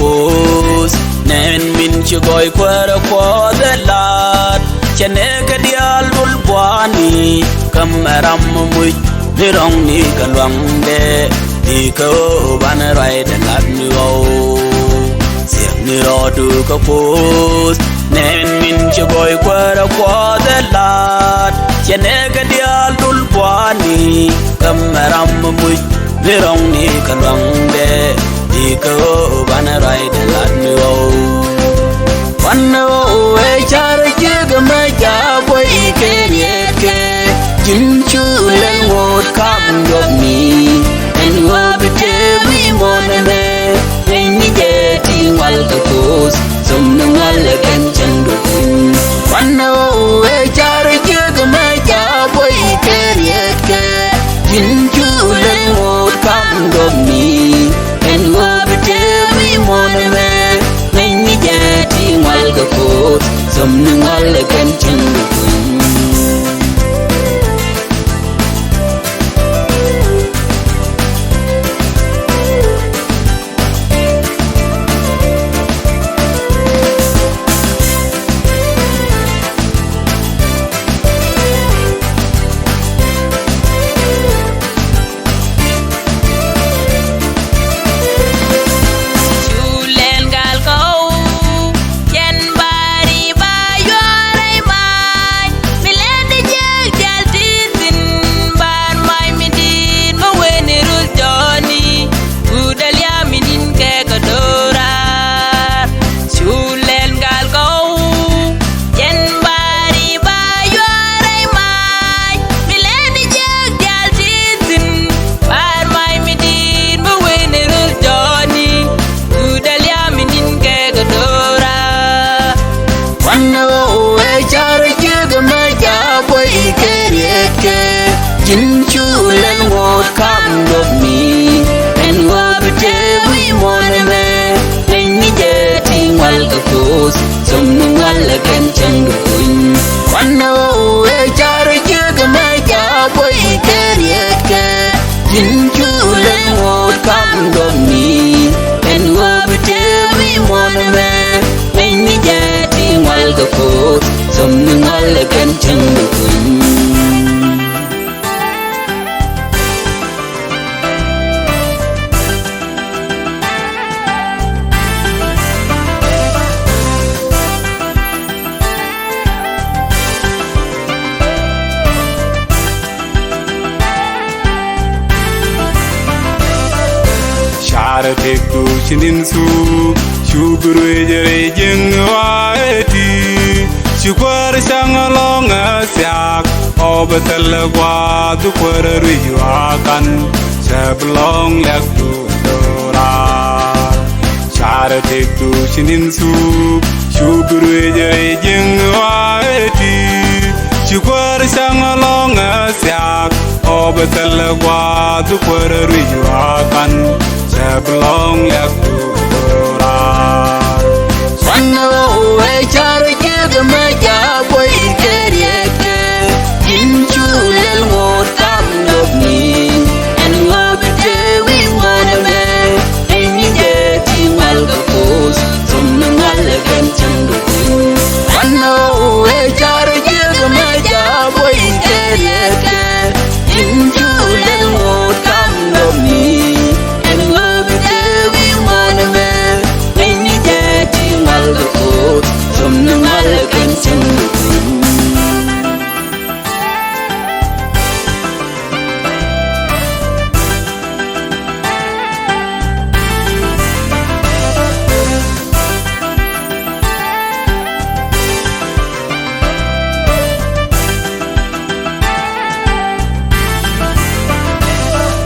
pus nen min chugoy kwara kwa delat chane kadial bulbwani kamaram muy nirong ni kalwang de di ko ban rai delat ni o siang ni ro du ko pus nen min chugoy kwara kwa delat chane kadial bulbwani kamaram muy nirong ni kalwang de di ko ban rai delat ni o wanno e char je ma ja boy ke ke jin chu len wot kam dog ni en wo bete wi mon me ni je ti wal ka pos som no wal ken chan do wanno e char je ma ja boy ke ke jin chu len wot kam dog ni en wo bete wi mon me ni je ti wal ka pos som no wal ken chan do jin chu len wot kam dog mi en wo bete wi mon me ni je ti wal ka pos som no wal ken chan do wanno e char je ma ja boy ke ke jin chu len wot kam dog mi en wo bete wi mon me ni je ti wal ka pos som no wal ken chan do Tek tu chinin su shuguru jere jengwaeti shukwar changalong asyak obetel gwa du kwar yuakan sablong yak tu dora char tek tu chinin su shuguru jere jengwaeti shukwar changalong asyak obetel gwa du kwar yuakan belong yak tu dora wanno e char je ma ja boy